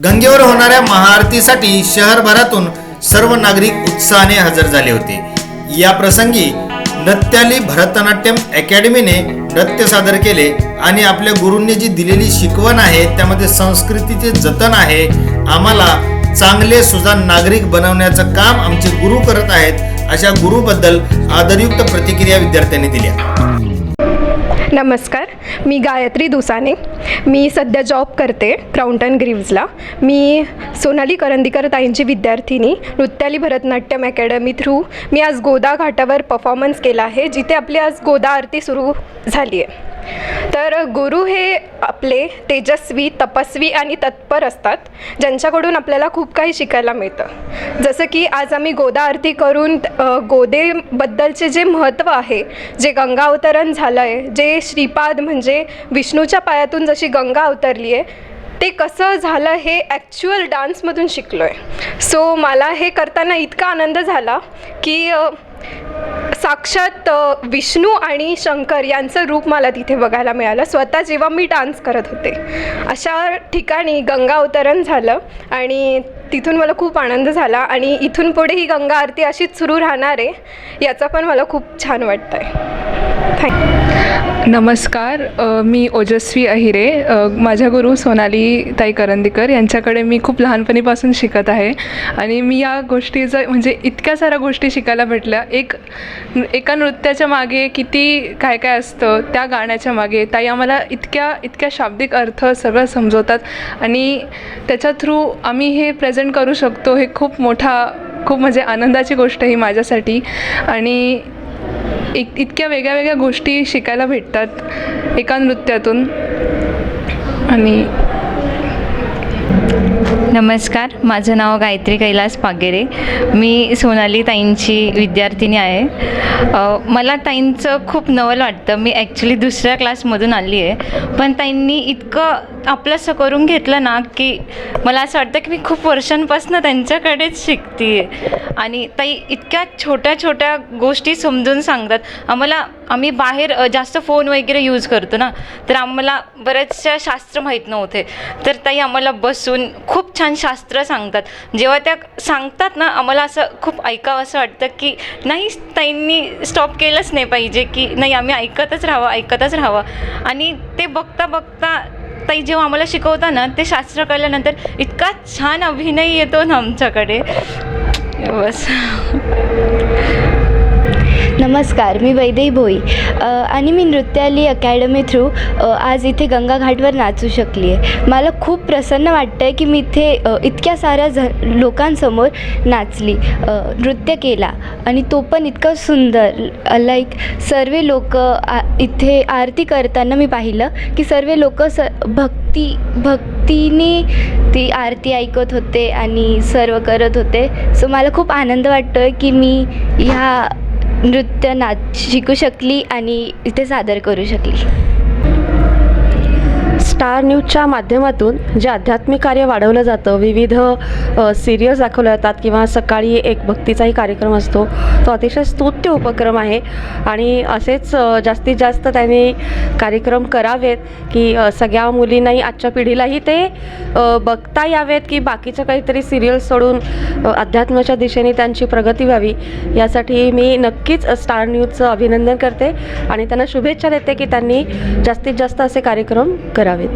गंगेवर होणाऱ्या महाआरतीसाठी शहरभरातून सर्व नागरिक उत्साहाने हजर झाले होते। या प्रसंगी नृत्याली भरतनाट्यम अकॅडमीने नृत्य सादर केले आणि आपल्या गुरूंनी जी दिलेली शिकवण आहे त्यामध्ये संस्कृतीचे जतन आहे, आम्हाला चांगले सुजाण नागरिक बनवण्याचं काम आमचे गुरु करत आहेत, अशा गुरुबद्दल आदरयुक्त प्रतिक्रिया विद्यार्थ्यांनी दिल्या। नमस्कार, मी गायत्री दुसाने। मी सध्या जॉब करते क्राउंटन ग्रीव्सला। मी सोनाली करंदीकर ताईंची विद्यार्थिनी। नृत्याली भरतनाट्यम अकॅडमी थ्रू मी आज गोदा घाटावर परफॉर्मन्स केला आहे, जिथे आपली आज गोदा आरती सुरू झाली आहे। तर गुरु हे आपले तेजस्वी, तपस्वी आणि तत्पर असतात, ज्यांच्याकडून आपल्याला खूप काही शिकायला मिळतं। जसं की आज आम्ही गोदा आरती करून गोदेबद्दलचे जे महत्त्व आहे, जे गंगा अवतरण झालं आहे, जे श्रीपाद म्हणजे विष्णूच्या पायातून जशी गंगा अवतरली आहे, ते कसं झालं हे ॲक्च्युअल डान्समधून शिकलो आहे। सो मला हे करताना इतका आनंद झाला की साक्षात विष्णू आणि शंकर यांचं रूप मला तिथे बघायला मिळालं स्वतः जेव्हा मी डान्स करत होते। अशा ठिकाणी गंगा अवतरण झालं आणि तिथून मला खूप आनंद झाला आणि इथून पुढे ही गंगा आरती अशीच सुरू राहणार आहे, याचा पण मला खूप छान वाटतं आहे। नमस्कार, मी ओजस्वी अहिरे। माझ्या गुरु सोनाली ताई करंदीकर यांच्याकडे मी खूप लहानपणीपासून शिकत आहे आणि मी या गोष्टीचं म्हणजे इतक्या साऱ्या गोष्टी शिकायला भेटल्या। एका नृत्याच्या मागे किती काय काय असतं, त्या गाण्याच्या मागे ताई आम्हाला इतक्या शाब्दिक अर्थ सगळं समजवतात आणि त्याच्या थ्रू आम्ही हे प्रेझेंट करू शकतो। हे खूप म्हणजे आनंदाची गोष्ट ही माझ्यासाठी आणि इतक्या वेगळ्या गोष्टी शिकायला भेटतात एका नृत्यातून। आणि नमस्कार, माझं नाव गायत्री कैलास पागेरे। मी सोनाली ताईंची विद्यार्थिनी आहे। मला ताईंचं खूप नवल वाटतं। मी ॲक्च्युली दुसऱ्या क्लासमधून आली आहे, पण ताईंनी इतकं आपलंसं करून घेतलं ना की मला असं वाटतं की मी खूप वर्षांपासून त्यांच्याकडेच शिकते आहे। आणि ताई इतक्या छोट्या गोष्टी समजून सांगतात आम्हाला। आम्ही बाहेर जास्त फोन वगैरे यूज करतो ना, तर आम्हाला बरेचशा शास्त्र माहीत नव्हते, तर ताई आम्हाला बसून खूप छान शास्त्र सांगतात। जेव्हा त्या सांगतात ना, आम्हाला असं खूप ऐकावं असं वाटतं की नाही, ताईंनी स्टॉप केलंच नाही पाहिजे, की नाही आम्ही ऐकतच राहावं। आणि ते बघता ताई जेव्हा आम्हाला शिकवता ना, ते शास्त्र कळल्यानंतर इतका छान अभिनय येतो ना आमच्याकडे, बस। नमस्कार, मी वैदेही भोई आणि मी नृत्याली अकॅडमी थ्रू आज इथे गंगा घाटवर नाचू शकली आहे। मला खूप प्रसन्न वाटतं आहे की मी इथे इतक्या साऱ्या लोकांसमोर नाचली, नृत्य केला आणि तो पण इतकं सुंदर। लाईक सर्व लोक इथे आरती करताना मी पाहिलं की सर्व लोक भक्तीने ती आरती ऐकत होते आणि सर्व करत होते। सो मला खूप आनंद वाटतो आहे की मी ह्या नृत्य शिकू शकली आणि इथे सादर करू शकली। स्टार न्यूजच्या माध्यमातून जे आध्यात्मिक कार्य वाढवलं जातं, विविध सिरियल्स दाखवल्या जातात किंवा सकाळी एक भक्तीचाही कार्यक्रम असतो, तो अतिशय स्तुत्य उपक्रम आहे आणि असेच जास्तीत जास्त त्यांनी कार्यक्रम करावेत की सगळ्या मुलींनाही, आजच्या पिढीलाही ते बघता यावेत की बाकीचं काहीतरी सिरियल्स सोडून अध्यात्माच्या दिशेने त्यांची प्रगती व्हावी। यासाठी मी नक्कीच स्टार न्यूजचं अभिनंदन करते आणि त्यांना शुभेच्छा देते की त्यांनी जास्तीत जास्त असे कार्यक्रम करावेत।